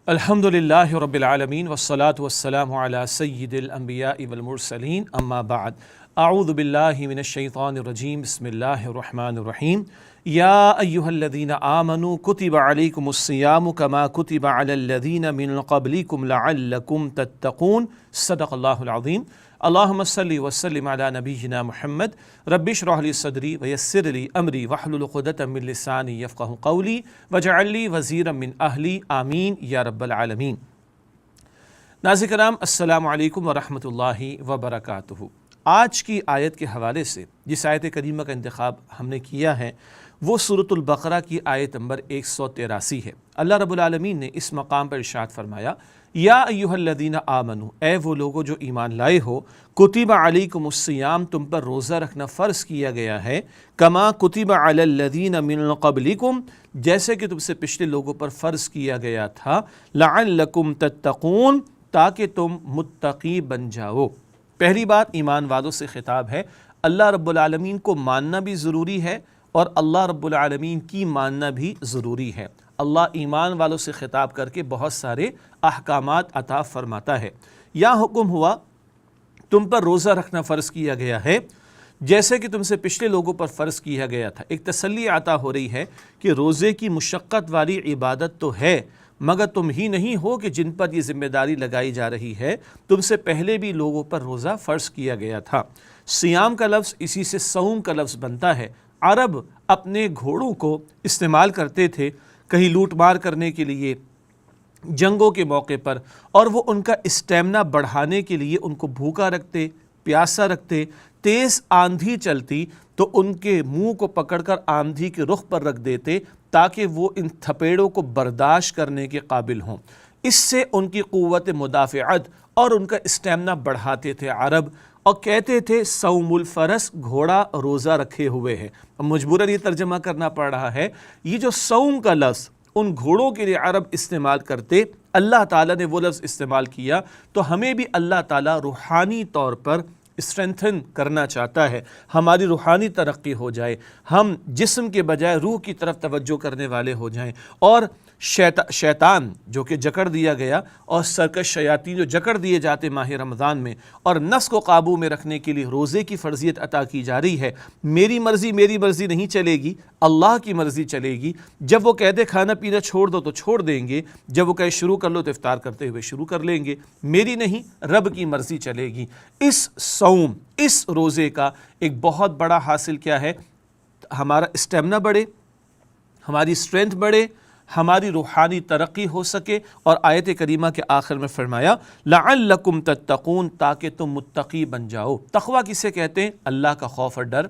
الحمدللہ رب العالمین والصلاة والسلام علی سید الانبیاء والمرسلین اما بعد اعوذ باللہ من الشیطان الرجیم بسم اللہ الرحمن الرحیم یا ایہا الذین آمنوا کتب علیکم الصیام کما کتب علی الذین من قبلکم لعلکم تتقون صدق اللہ العظیم اللہم صلی وسلم علی نبینا محمد رب اشرح لی صدری ویسر لی امری واحلل عقدۃ من لسانی یفقہوا قولی واجعل لی وزیرا من اہلی آمین یا رب العالمین۔ ناظرین کرام السلام علیکم ورحمۃ اللہ وبرکاتہ۔ آج کی آیت کے حوالے سے جس آیت کریمہ کا انتخاب ہم نے کیا ہے وہ سورۃ البقرہ کی آیت نمبر 183 ہے۔ اللہ رب العالمین نے اس مقام پر ارشاد فرمایا یا ایہا الذین آمنوا، اے وہ لوگو جو ایمان لائے ہو، کتب علیکم الصیام، تم پر روزہ رکھنا فرض کیا گیا ہے، کما کتب علی الذین من قبلکم، جیسے کہ تم سے پچھلے لوگوں پر فرض کیا گیا تھا، لعلکم تتقون، تاکہ تم متقی بن جاؤ۔ پہلی بات ایمان والوں سے خطاب ہے۔ اللہ رب العالمین کو ماننا بھی ضروری ہے اور اللہ رب العالمین کی ماننا بھی ضروری ہے۔ اللہ ایمان والوں سے خطاب کر کے بہت سارے احکامات عطا فرماتا ہے۔ یا حکم ہوا تم پر روزہ رکھنا فرض کیا گیا ہے جیسے کہ تم سے پچھلے لوگوں پر فرض کیا گیا تھا۔ ایک تسلی عطا ہو رہی ہے کہ روزے کی مشقت والی عبادت تو ہے، مگر تم ہی نہیں ہو کہ جن پر یہ ذمہ داری لگائی جا رہی ہے، تم سے پہلے بھی لوگوں پر روزہ فرض کیا گیا تھا۔ سیام کا لفظ اسی سے صوم کا لفظ بنتا ہے۔ عرب اپنے گھوڑوں کو استعمال کرتے تھے کہیں لوٹ مار کرنے کے لیے، جنگوں کے موقع پر، اور وہ ان کا اسٹیمنا بڑھانے کے لیے ان کو بھوکا رکھتے، پیاسا رکھتے۔ تیز آندھی چلتی تو ان کے منہ کو پکڑ کر آندھی کے رخ پر رکھ دیتے تاکہ وہ ان تھپیڑوں کو برداشت کرنے کے قابل ہوں۔ اس سے ان کی قوت مدافعت اور ان کا اسٹیمنا بڑھاتے تھے عرب، اور کہتے تھے صوم الفرس، گھوڑا روزہ رکھے ہوئے ہے۔ اب مجبوراً یہ ترجمہ کرنا پڑ رہا ہے۔ یہ جو صوم کا لفظ ان گھوڑوں کے لیے عرب استعمال کرتے، اللہ تعالیٰ نے وہ لفظ استعمال کیا تو ہمیں بھی اللہ تعالیٰ روحانی طور پر اسٹرینتھن کرنا چاہتا ہے، ہماری روحانی ترقی ہو جائے، ہم جسم کے بجائے روح کی طرف توجہ کرنے والے ہو جائیں، اور شیطان جو کہ جکڑ دیا گیا، اور سرکش شیاطین جو جکڑ دیے جاتے ماہ رمضان میں، اور نفس کو قابو میں رکھنے کے لیے روزے کی فرضیت عطا کی جا رہی ہے۔ میری مرضی نہیں چلے گی، اللہ کی مرضی چلے گی۔ جب وہ کہہ دے کھانا پینا چھوڑ دو تو چھوڑ دیں گے، جب وہ کہے شروع کر لو تو افطار کرتے ہوئے شروع کر لیں گے۔ میری نہیں، رب کی مرضی چلے گی۔ اس صوم، اس روزے کا ایک بہت بڑا حاصل کیا ہے؟ ہمارا اسٹیمنا بڑھے، ہماری اسٹرینتھ بڑھے، ہماری روحانی ترقی ہو سکے، اور آیت کریمہ کے آخر میں فرمایا لعلکم تتقون، تاکہ تم متقی بن جاؤ۔ تقویٰ کسے کہتے ہیں؟ اللہ کا خوف اور ڈر۔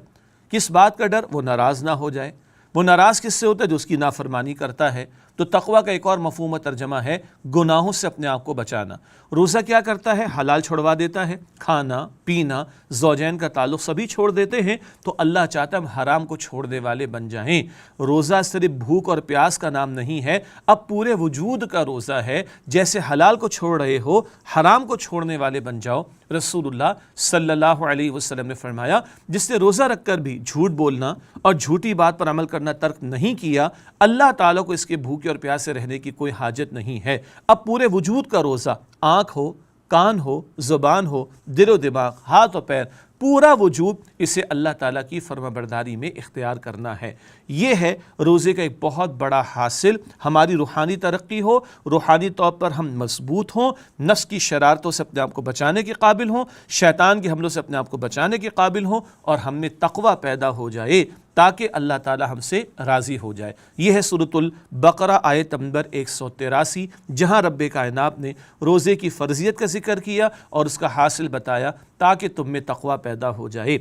کس بات کا ڈر؟ وہ ناراض نہ ہو جائے۔ وہ ناراض کس سے ہوتا ہے؟ جو اس کی نافرمانی کرتا ہے۔ تو تقویٰ کا ایک اور مفہوم و ترجمہ ہے گناہوں سے اپنے آپ کو بچانا۔ روزہ کیا کرتا ہے؟ حلال چھوڑوا دیتا ہے، کھانا پینا، زوجین کا تعلق سبھی چھوڑ دیتے ہیں۔ تو اللہ چاہتا ہے ہم حرام کو چھوڑنے والے بن جائیں۔ روزہ صرف بھوک اور پیاس کا نام نہیں ہے، اب پورے وجود کا روزہ ہے۔ جیسے حلال کو چھوڑ رہے ہو، حرام کو چھوڑنے والے بن جاؤ۔ رسول اللہ صلی اللہ علیہ وسلم نے فرمایا جس نے روزہ رکھ کر بھی جھوٹ بولنا اور جھوٹی بات پر عمل کرنا ترک نہیں کیا، اللہ تعالیٰ کو اس کے بھوکے اور پیاسے رہنے کی کوئی حاجت نہیں ہے۔ اب پورے وجود کا روزہ، آنکھ ہو، کان ہو، زبان ہو، دل و دماغ، ہاتھ و پیر، پورا وجود، اسے اللہ تعالیٰ کی فرما برداری میں اختیار کرنا ہے۔ یہ ہے روزے کا ایک بہت بڑا حاصل۔ ہماری روحانی ترقی ہو، روحانی طور پر ہم مضبوط ہوں، نفس کی شرارتوں سے اپنے آپ کو بچانے کے قابل ہوں، شیطان کے حملوں سے اپنے آپ کو بچانے کے قابل ہوں، اور ہم میں تقویٰ پیدا ہو جائے تاکہ اللہ تعالی ہم سے راضی ہو جائے۔ یہ ہے سورۃ البقرہ آیت نمبر 183، جہاں رب کائنات نے روزے کی فرضیت کا ذکر کیا اور اس کا حاصل بتایا تاکہ تم میں تقویٰ پیدا ہو جائے۔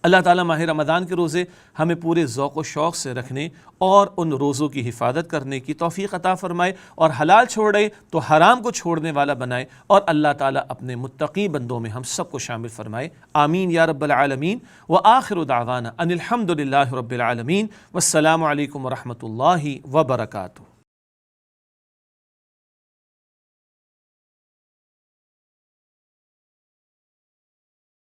اللہ تعالیٰ ماہ رمضان کے روزے ہمیں پورے ذوق و شوق سے رکھنے اور ان روزوں کی حفاظت کرنے کی توفیق عطا فرمائے، اور حلال چھوڑے تو حرام کو چھوڑنے والا بنائے، اور اللہ تعالیٰ اپنے متقی بندوں میں ہم سب کو شامل فرمائے۔ آمین یا رب العالمین۔ وآخر دعوانا ان الحمد للہ رب العالمین، والسلام علیکم ورحمۃ اللہ وبرکاتہ۔